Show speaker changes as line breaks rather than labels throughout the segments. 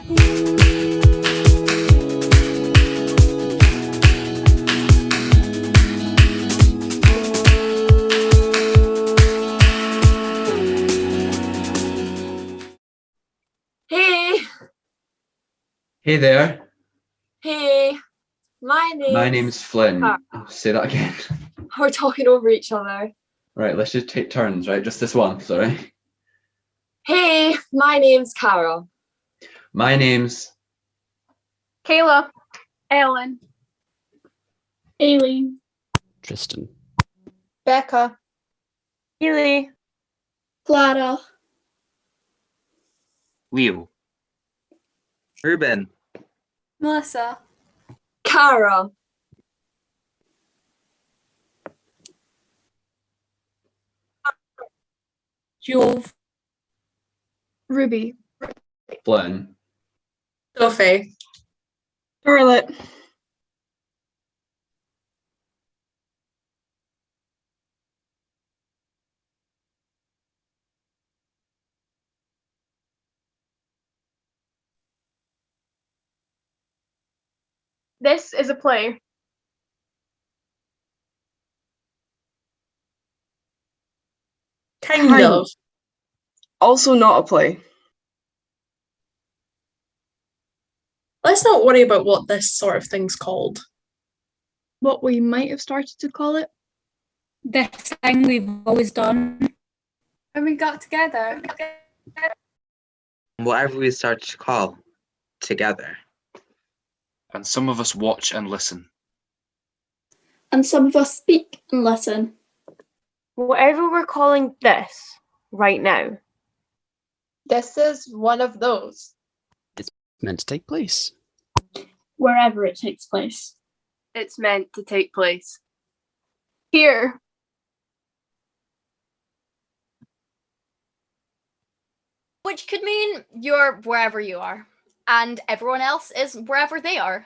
Hey,
Hey there,
hey, my
my
name's.
name's Flynn. Say that again.
We're talking over each other.
Right, let's just take turns, right? Just this one, sorry.
Hey, my name's Cara.
My name's
Kayla. Ellen.
Aileen.
Tristan.
Becca.
Haley. Clara.
Leo. Ruben.
Melissa.
Cara.
Jove.
Ruby.
Flynn.
Sophie. Charlotte. This is a play.
Kind of. Also not a play. Let's not worry about what this sort of thing's called.
What we might have started to call it.
This thing we've always done.
And we got together.
Whatever we start to call together.
And some of us watch and listen.
And some of us speak and listen.
Whatever we're calling this right now.
This is one of those.
It's meant to take place.
Wherever it takes place.
It's meant to take place. Here.
Which could mean you're wherever you are, and everyone else is wherever they are.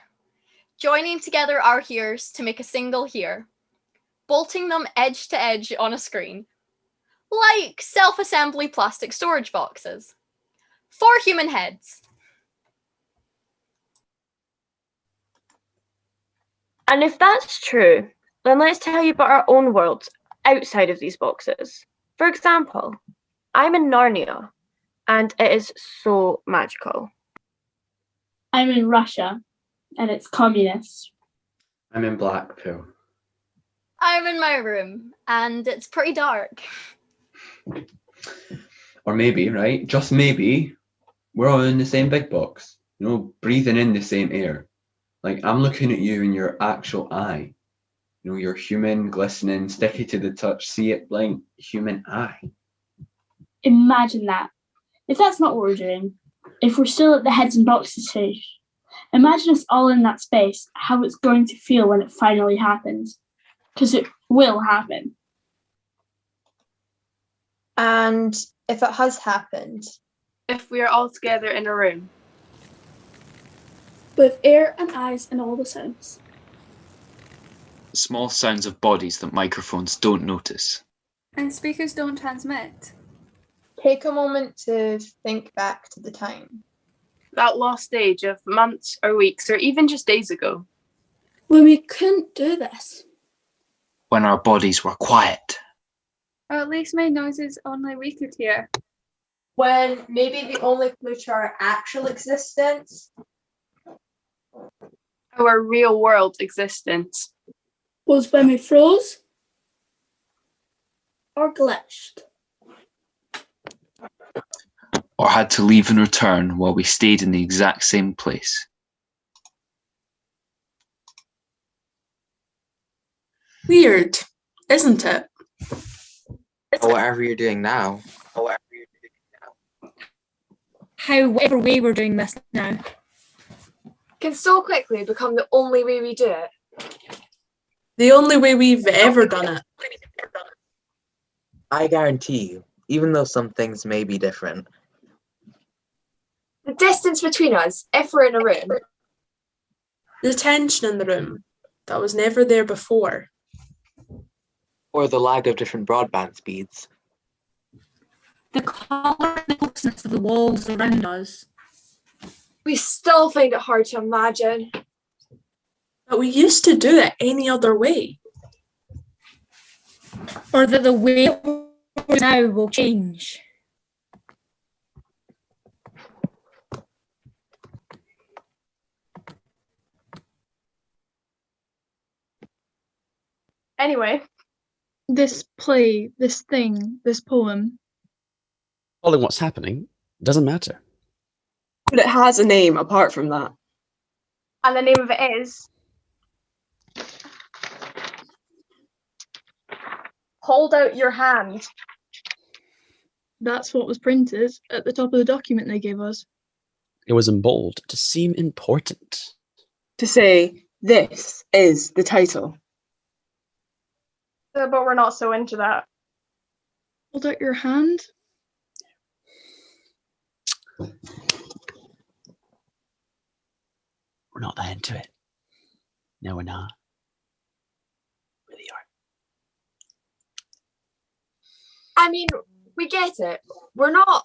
Joining together our heres to make a single here, bolting them edge to edge on a screen, like self-assembly plastic storage boxes. 4 human heads.
And if that's true, then let's tell you about our own worlds outside of these boxes. For example, I'm in Narnia, and it is so magical.
I'm in Russia, and it's communist.
I'm in Blackpool.
I'm in my room, and it's pretty dark.
Or maybe, right? Just maybe, we're all in the same big box. You know, breathing in the same air. Like, I'm looking at you in your actual eye. You know, you're human, glistening, sticky to the touch, see it blink, human eye.
Imagine that. If that's not what we're doing, if we're still at the heads and boxes stage, imagine us all in that space, how it's going to feel when it finally happens. Because it will happen.
And if it has happened. If we are all together in a room.
With air and eyes and all the sounds.
The small sounds of bodies that microphones don't notice.
And speakers don't transmit. Take a moment to think back to the time. That lost stage of months or weeks or even just days ago.
When we couldn't do this.
When our bodies were quiet.
Or at least made noises only we could hear. When maybe the only clue to our actual existence. Our real world existence.
Was when we froze. Or glitched.
Or had to leave and return while we stayed in the exact same place.
Weird, isn't it?
Or whatever you're doing now.
How whatever way we're doing this now.
Can so quickly become the only way we do it.
The only way we've ever done it.
I guarantee you, even though some things may be different.
The distance between us, if we're in a room.
The tension in the room that was never there before.
Or the lag of different broadband speeds.
The colour and the closeness of the walls around us.
We still find it hard to imagine.
But we used to do it any other way.
Or that the way it works now will change.
Anyway,
This play, this thing, this poem.
Following what's happening doesn't matter.
But it has a name apart from that.
and the name of it is Hold Out Your Hand.
That's what was printed at the top of the document they gave us.
It was in bold to seem important.
To say, this is the title.
But we're not so into that.
Hold out your hand.
We're not that into it. No, we're not. Really are.
I mean, we get it. We're not.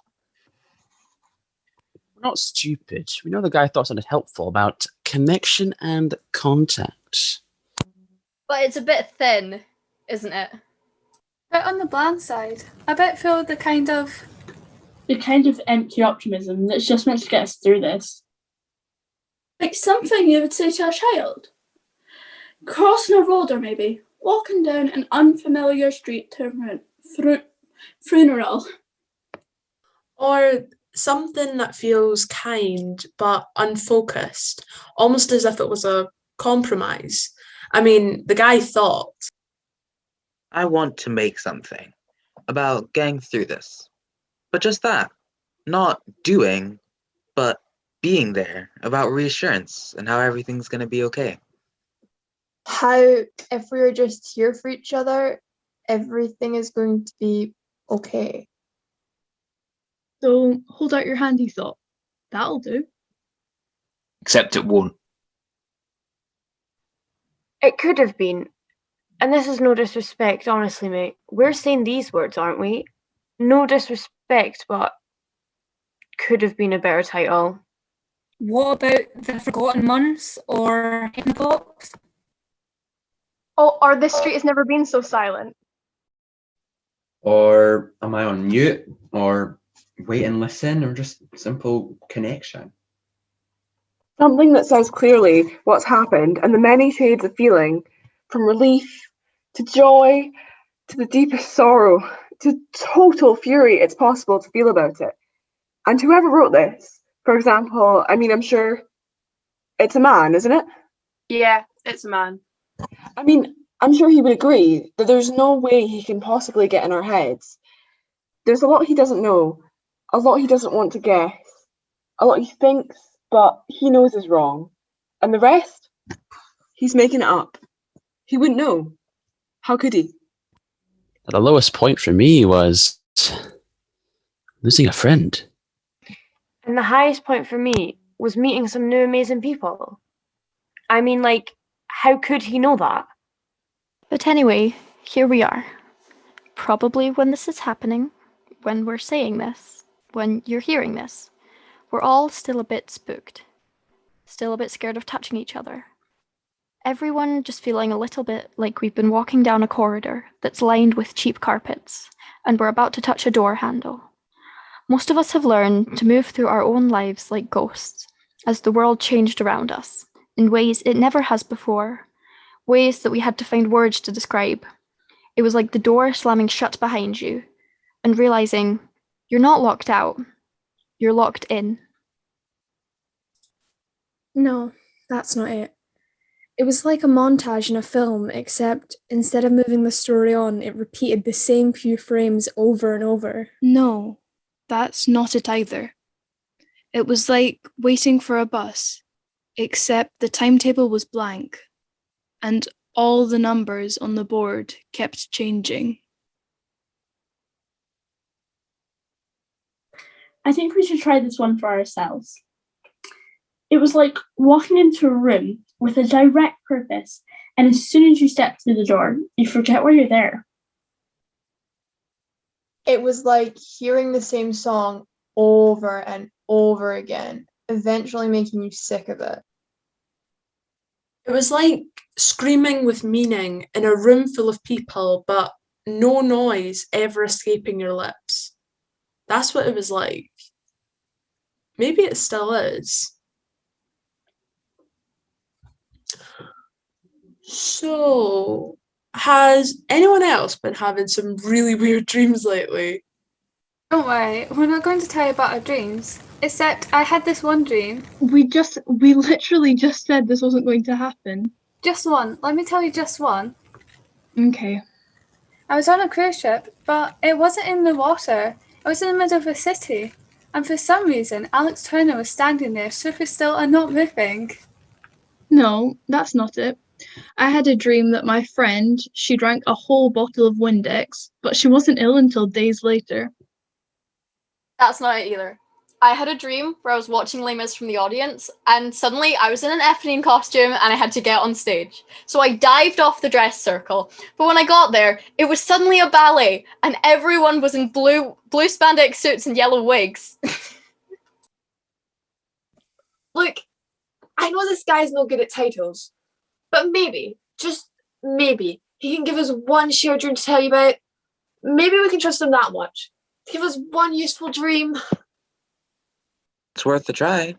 We're not stupid. We know the guy thought something helpful about connection and contact.
But it's a bit thin, isn't it?
But on the bland side, I bet feel the kind of
empty optimism that's just meant to get us through this.
Like something you would say to a child. Crossing a road, or maybe walking down an unfamiliar street to a funeral.
Or something that feels kind but unfocused, almost as if it was a compromise. I mean, the guy thought,
I want to make something about getting through this. But just that. Not doing, but being there, about reassurance and how everything's going to be okay.
How, if we were just here for each other, everything is going to be okay.
So hold out your hand, he thought. That'll do.
Except it won't.
It could have been. And this is no disrespect, honestly, mate. We're saying these words, aren't we? No disrespect, but could have been a better title.
What about The Forgotten Months or Hidden Box?
Oh, or This Street Has Never Been So Silent.
Or am I on mute? Or wait and listen? Or just simple connection?
Something that says clearly what's happened and the many shades of feeling, from relief to joy to the deepest sorrow to total fury it's possible to feel about it. And whoever wrote this, for example, I mean, I'm sure it's a man, isn't it?
Yeah, it's a man.
I mean, I'm sure he would agree that there's no way he can possibly get in our heads. There's a lot he doesn't know, a lot he doesn't want to guess, a lot he thinks, but he knows is wrong. And the rest, he's making it up. He wouldn't know. How could he?
The lowest point for me was losing a friend.
And the highest point for me was meeting some new amazing people. I mean, like, how could he know that?
But anyway, here we are. Probably when this is happening, when we're saying this, when you're hearing this, we're all still a bit spooked. Still a bit scared of touching each other. Everyone just feeling a little bit like we've been walking down a corridor that's lined with cheap carpets, and we're about to touch a door handle. Most of us have learned to move through our own lives like ghosts, as the world changed around us, in ways it never has before, ways that we had to find words to describe. It was like the door slamming shut behind you, and realizing you're not locked out, you're locked in.
No, that's not it. It was like a montage in a film, except instead of moving the story on, it repeated the same few frames over and over.
No, that's not it either. It was like waiting for a bus, except the timetable was blank, and all the numbers on the board kept changing.
I think we should try this one for ourselves. It was like walking into a room with a direct purpose, and as soon as you step through the door, you forget why you're there.
It was like hearing the same song over and over again, eventually making you sick of it.
It was like screaming with meaning in a room full of people, but no noise ever escaping your lips. That's what it was like. Maybe it still is. So, has anyone else been having some really weird dreams lately?
Don't worry, we're not going to tell you about our dreams. Except I had this one dream.
We literally just said this wasn't going to happen.
Just one. Let me tell you just one.
Okay.
I was on a cruise ship, but it wasn't in the water. It was in the middle of a city. And for some reason, Alex Turner was standing there super still and not moving.
No, that's not it. I had a dream that my friend, she drank a whole bottle of Windex, but she wasn't ill until days later.
That's not it either. I had a dream where I was watching Les Mis from the audience, and suddenly I was in an Eponine costume and I had to get on stage. So I dived off the dress circle, but when I got there, it was suddenly a ballet, and everyone was in blue spandex suits and yellow wigs.
Look, I know this guy's no good at titles, but maybe, just maybe, he can give us one shared dream to tell you about. Maybe we can trust him that much. Give us one useful dream.
It's worth a try.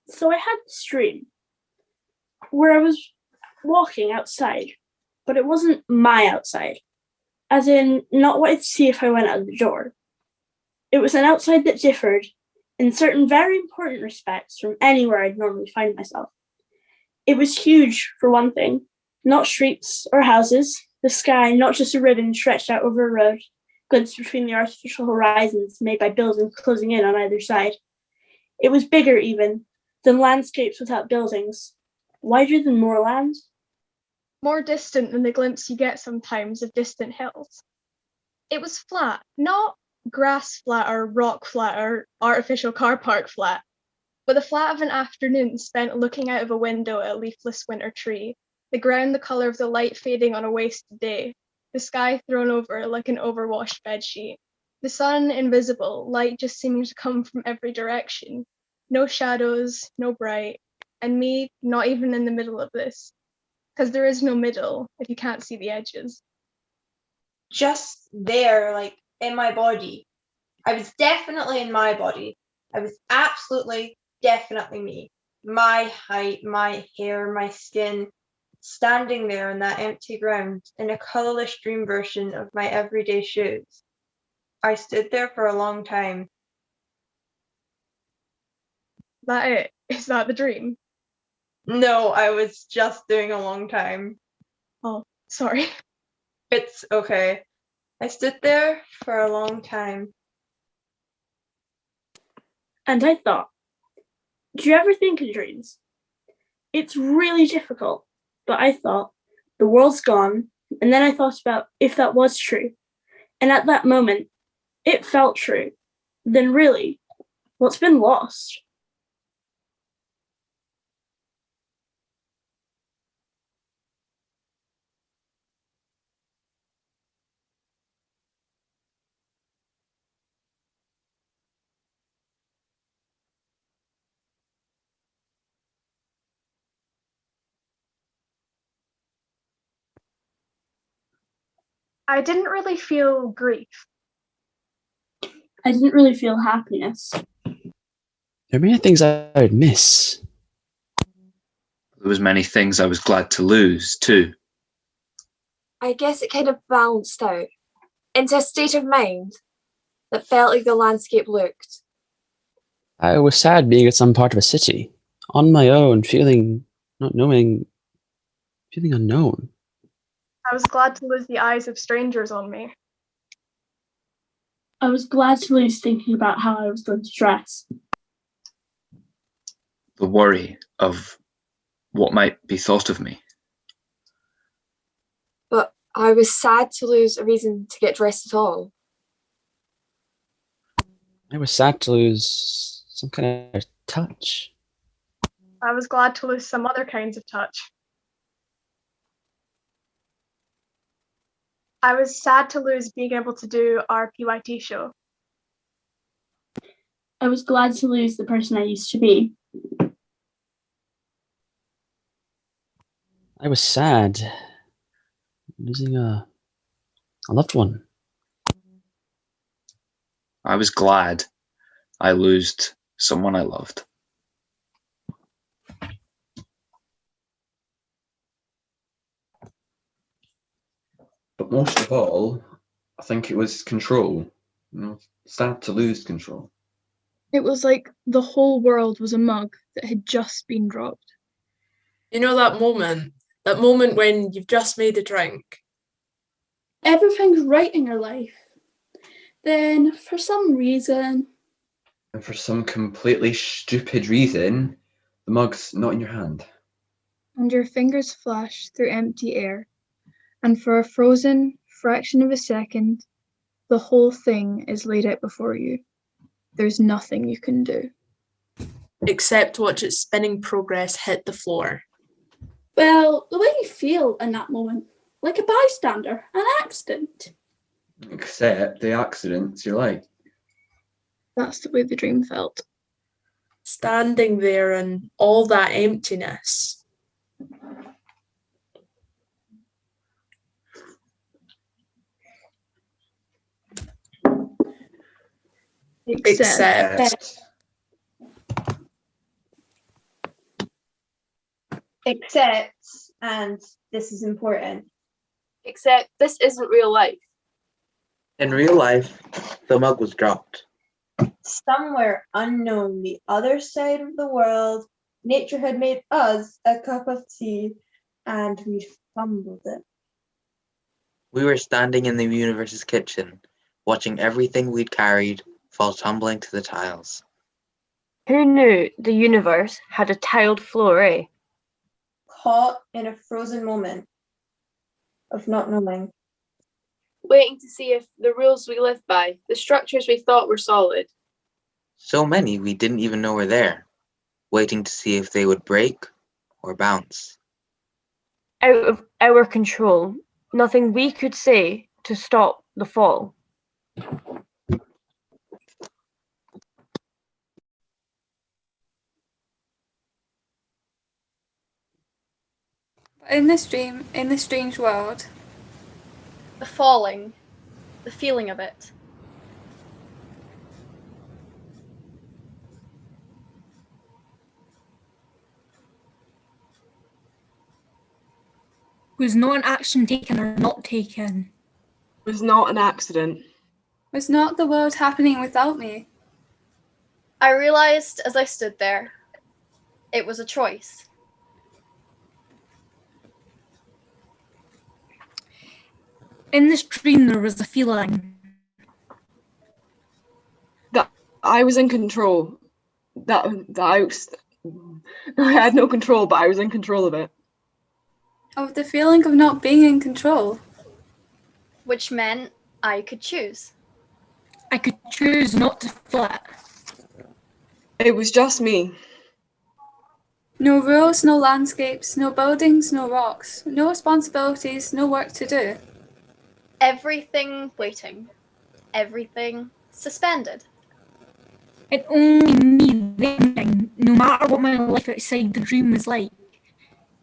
So I had this dream where I was walking outside, but it wasn't my outside, as in not what I'd see if I went out the door. It was an outside that differed in certain very important respects from anywhere I'd normally find myself. It was huge, for one thing, not streets or houses, the sky not just a ribbon stretched out over a road, glimpsed between the artificial horizons made by buildings closing in on either side. It was bigger even than landscapes without buildings, wider than moorland.
More distant than the glimpse you get sometimes of distant hills. It was flat, not grass flat or rock flat or artificial car park flat, but the flat of an afternoon spent looking out of a window at a leafless winter tree, the ground the colour of the light fading on a wasted day, the sky thrown over like an overwashed bedsheet, the sun invisible, light just seeming to come from every direction, no shadows, no bright, and me not even in the middle of this, because there is no middle if you can't see the edges.
Just there, like in my body. I was definitely in my body. I was absolutely, definitely me. My height, my hair, my skin, standing there on that empty ground in a colourless dream version of my everyday shoes. I stood there for a long time.
That it? Is that the dream?
No, I was just doing a long time.
Oh, sorry.
It's okay. I stood there for a long time.
And I thought, do you ever think in dreams? It's really difficult, but I thought, the world's gone, and then I thought about if that was true. And at that moment, it felt true. Then really, what's been lost?
I didn't really feel grief.
I didn't really feel happiness.
There are many things I would miss.
There was many things I was glad to lose, too.
I guess it kind of balanced out into a state of mind that felt like the landscape looked.
I was sad being at some part of a city, on my own, feeling not knowing, feeling unknown.
I was glad to lose the eyes of strangers on me.
I was glad to lose thinking about how I was going to dress.
The worry of what might be thought of me.
But I was sad to lose a reason to get dressed at all.
I was sad to lose some kind of touch.
I was glad to lose some other kinds of touch. I was sad to lose being able to do our PYT show.
I was glad to lose the person I used to be.
I was sad. Losing a loved one.
I was glad I lost someone I loved.
But most of all, I think it was control. Sad to lose control.
It was like the whole world was a mug that had just been dropped.
You know that moment when you've just made a drink.
Everything's right in your life. Then, for some reason...
And for some completely stupid reason, the mug's not in your hand.
And your fingers flash through empty air. And for a frozen fraction of a second, the whole thing is laid out before you. There's nothing you can do.
Except watch its spinning progress hit the floor.
Well, the way you feel in that moment, like a bystander, an accident.
Except the accidents you like.
That's the way the dream felt.
Standing there in all that emptiness. Except.
Except, and this is important.
Except this isn't real life.
In real life, the mug was dropped.
Somewhere unknown, the other side of the world, nature had made us a cup of tea, and we fumbled it.
We were standing in the universe's kitchen, watching everything we'd carried fall tumbling to the tiles.
Who knew the universe had a tiled floor, eh?
Caught in a frozen moment of not knowing.
Waiting to see if the rules we live by, the structures we thought were solid.
So many we didn't even know were there, waiting to see if they would break or bounce.
Out of our control, nothing we could say to stop the fall.
In this dream, in this strange world,
The falling, the feeling of it.
was not an action taken or not taken.
Was not an accident.
Was not the world happening without me.
I realized as I stood there, it was a choice.
In this dream, there was a feeling
That I was in control. That I had no control, but I was in control of it.
of the feeling of not being in control.
Which meant I could choose.
I could choose not to flit.
It was just me.
No rules, no landscapes, no buildings, no rocks, no responsibilities, no work to do.
Everything waiting. Everything suspended.
And only me then, no matter what my life outside the dream was like.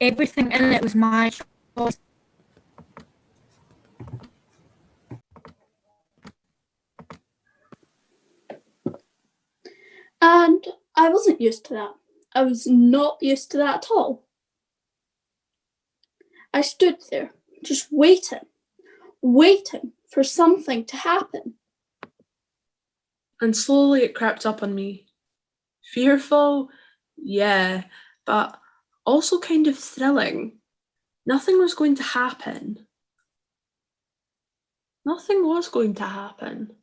Everything in it was my choice.
And I wasn't used to that. I was not used to that at all. I stood there, just waiting for something to happen.
And slowly it crept up on me. Fearful, yeah, but also kind of thrilling. Nothing was going to happen. Nothing was going to happen.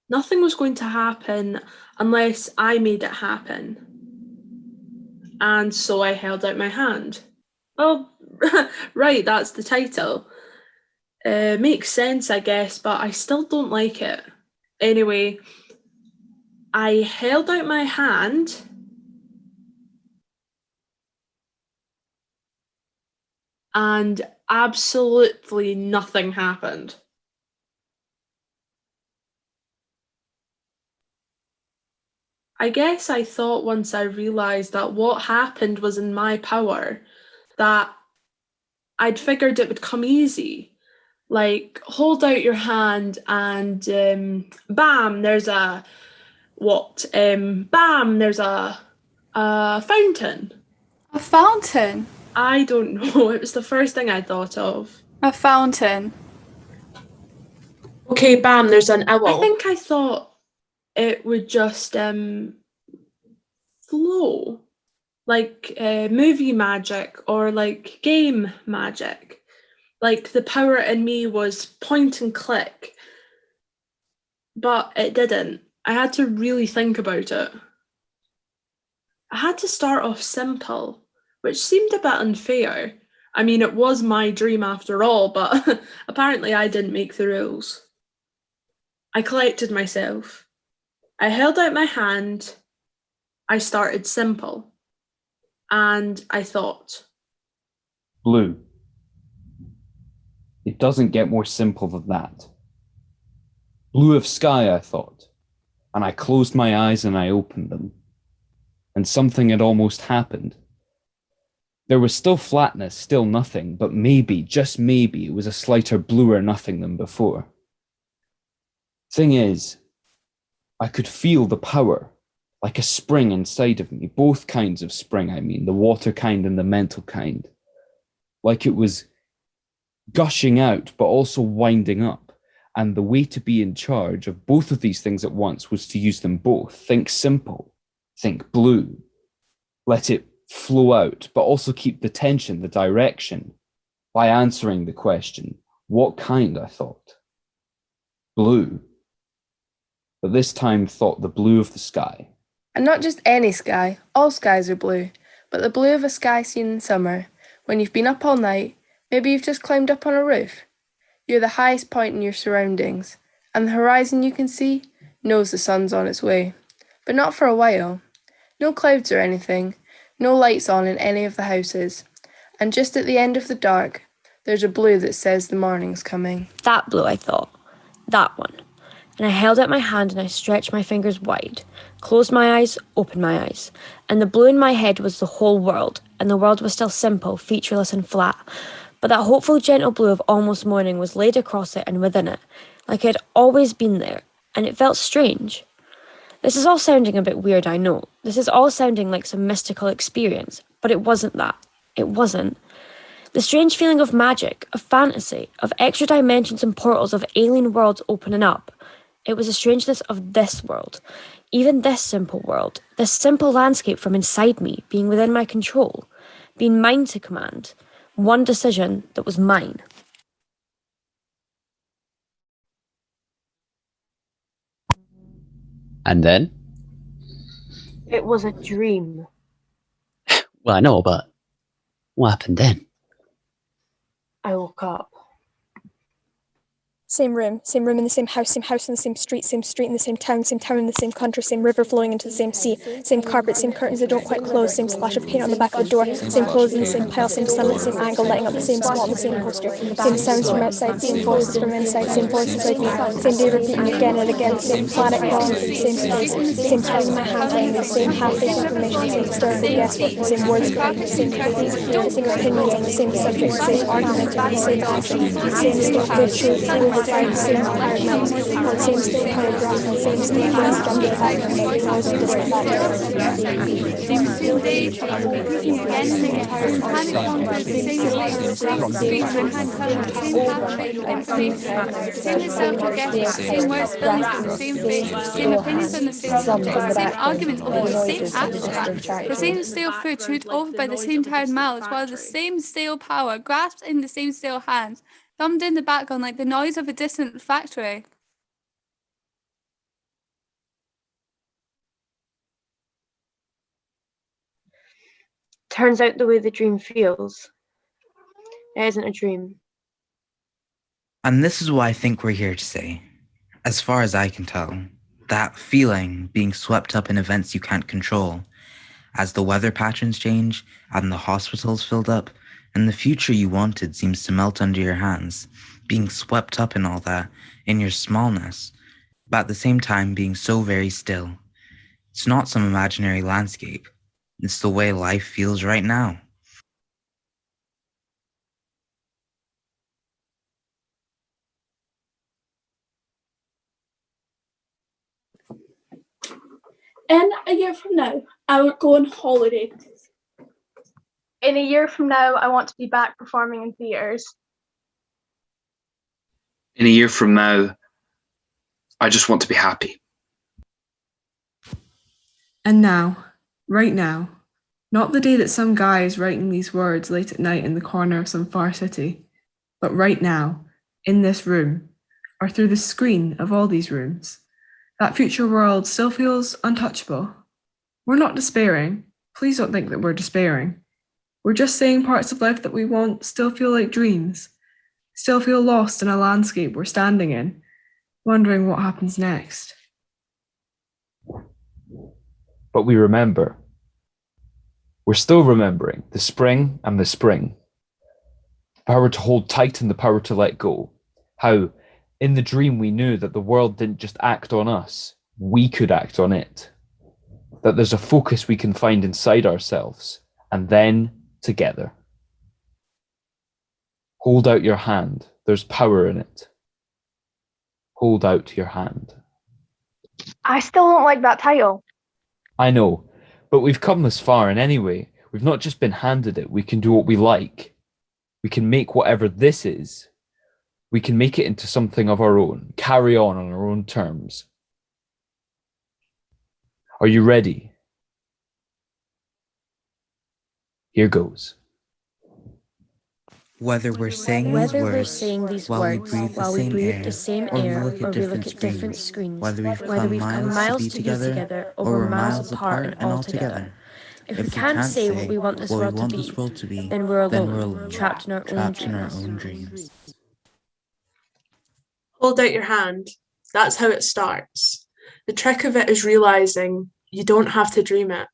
Nothing was going to happen unless I made it happen. And so I held out my hand. Oh, right, that's the title. Makes sense, I guess, but I still don't like it. Anyway, I held out my hand and absolutely nothing happened. I guess I thought once I realised that what happened was in my power, that I'd figured it would come easy. Like, hold out your hand and bam, there's a what? Bam, there's a fountain.
A fountain?
I don't know. It was the first thing I thought of.
A fountain.
Okay, bam, there's an owl. I think I thought it would just flow. Like movie magic or like game magic. Like the power in me was point and click. But it didn't. I had to really think about it. I had to start off simple, which seemed a bit unfair. I mean, it was my dream after all, but apparently I didn't make the rules. I collected myself. I held out my hand. I started simple. And I thought.
Blue. It doesn't get more simple than that. Blue of sky, I thought. And I closed my eyes and I opened them. And something had almost happened. There was still flatness, still nothing, but maybe, just maybe, it was a slighter bluer nothing than before. Thing is, I could feel the power, like a spring inside of me, both kinds of spring, I mean, the water kind and the mental kind. Like it was gushing out, but also winding up. And the way to be in charge of both of these things at once was to use them both. Think simple, think blue. Let it flow out, but also keep the tension, the direction, by answering the question, what kind, I thought? Blue. But this time thought the blue of the sky.
And not just any sky, all skies are blue, but the blue of a sky seen in summer, when you've been up all night, maybe you've just climbed up on a roof. You're the highest point in your surroundings, and the horizon you can see knows the sun's on its way. But not for a while. No clouds or anything, no lights on in any of the houses, and just at the end of the dark, there's a blue that says the morning's coming.
That blue, I thought. That one. And I held out my hand and I stretched my fingers wide, closed my eyes, opened my eyes, and the blue in my head was the whole world, and the world was still simple, featureless and flat, but that hopeful gentle blue of almost morning was laid across it and within it, like it had always been there, and it felt strange. This is all sounding a bit weird, I know. This is all sounding like some mystical experience, but it wasn't that. It wasn't. The strange feeling of magic, of fantasy, of extra dimensions and portals of alien worlds opening up. It was a strangeness of this world, even this simple world, this simple landscape from inside me being within my control, being mine to command, one decision that was mine.
And then?
It was a dream.
Well, I know, but what happened then?
I woke up.
Same room in the same house in the same street in the same town in the same country, same river flowing into the same sea, same carpet, same curtains that don't quite close, same splash of paint on the back of the door, same clothes in the same pile, same sunlight, same angle, lighting up the same spot on the same poster, same sounds from outside, same voices from inside, same voices like me, same day repeating again and again, same planet crawling through the same space, same time in my hand writing the same half-baked information, same historical guesswork, the same words coming, the same critiques, the same opinions on the same subject, the same argument, the same action, the same stick for truth, override the same hard nights, on the same still power drop, the same still hands from the back of the thousand distant
Same still day, repeating again and again. Hand conquers the same place, the same screen, and hand colours, the same handshake, and same touch. Same historical guesswork, the same words spilling from the same face, the same opinions on the same subject, the same arguments over the same abstract, the same stale food chewed over by the same tired mouths, while the same stale power grasped in the same stale hands, thumbed in the background like the noise of a distant factory.
Turns out the way the dream feels, it isn't a dream.
And this is what I think we're here to say. As far as I can tell, that feeling being swept up in events you can't control, as the weather patterns change and the hospitals filled up and the future you wanted seems to melt under your hands, being swept up in all that, in your smallness, but at the same time being so very still. It's not some imaginary landscape. It's the way life feels right now.
In a year from now, I would go on holiday.
In a year from now, I want to be back performing in theatres.
In a year from now, I just want to be happy.
And now, right now, not the day that some guy is writing these words late at night in the corner of some far city, but right now, in this room, or through the screen of all these rooms, that future world still feels untouchable. We're not despairing. Please don't think that we're despairing. We're just saying parts of life that we want still feel like dreams, still feel lost in a landscape we're standing in, wondering what happens next.
But we remember. We're still remembering the spring and the spring. The power to hold tight and the power to let go. How, in the dream, we knew that the world didn't just act on us, we could act on it. That there's a focus we can find inside ourselves, and then together. Hold out your hand. There's power in it. Hold out your hand.
I still don't like that title.
I know, but we've come this far, and anyway, we've not just been handed it, we can do what we like. We can make whatever this is, we can make it into something of our own, carry on our own terms. Are you ready? Here goes.
Whether we're saying these words while we breathe the same air, or we look at different screens, whether we've come miles to be together, or we're miles apart and all together. If we can't say what we want this world to be, then we're alone, trapped in our own dreams.
Hold out your hand. That's how it starts. The trick of it is realizing you don't have to dream it.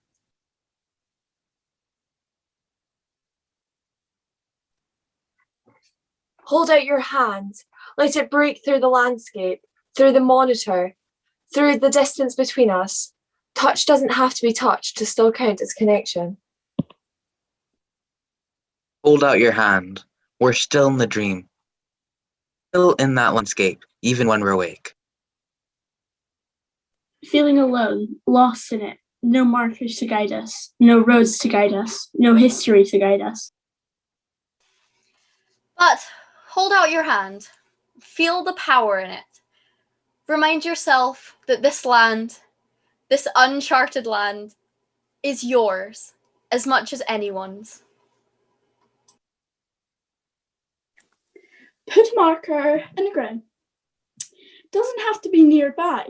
Hold out your hand. Let it break through the landscape, through the monitor, through the distance between us. Touch doesn't have to be touched to still count as connection.
Hold out your hand. We're still in the dream. Still in that landscape, even when we're awake.
Feeling alone, lost in it, no markers to guide us, no roads to guide us, no history to guide us.
But hold out your hand. Feel the power in it. Remind yourself that this land, this uncharted land, is yours as much as anyone's.
Put a marker in the ground. Doesn't have to be nearby.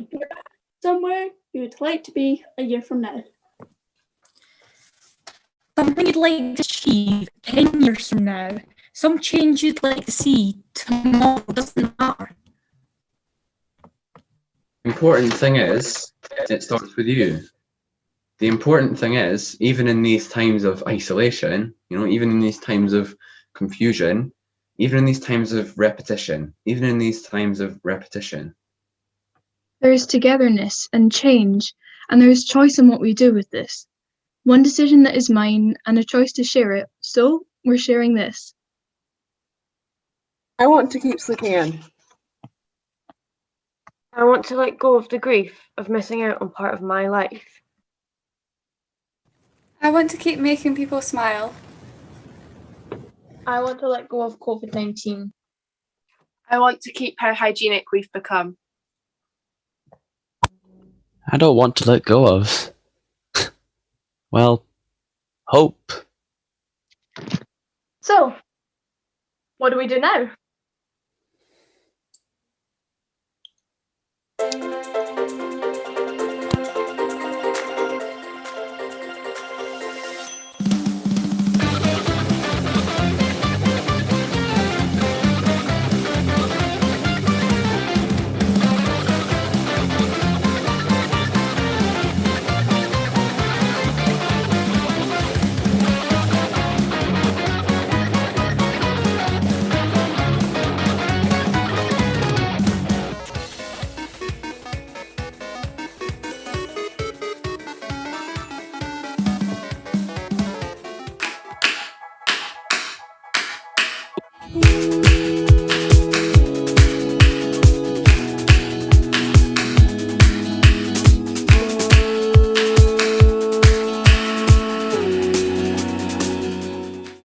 Somewhere you would like to be a year from now.
Something you'd like to achieve 10 years from now. Some change you'd like to see tomorrow. Doesn't matter.
The important thing is, it starts with you. The important thing is, even in these times of isolation, even in these times of confusion, even in these times of repetition,
There's togetherness and change, and there's choice in what we do with this. One decision that is mine and a choice to share it, so we're sharing this.
I want to keep sleeping in.
I want to let go of the grief of missing out on part of my life.
I want to keep making people smile.
I want to let go of COVID-19.
I want to keep how hygienic we've become.
I don't want to let go of, well, hope.
So, what do we do now?
Ooh.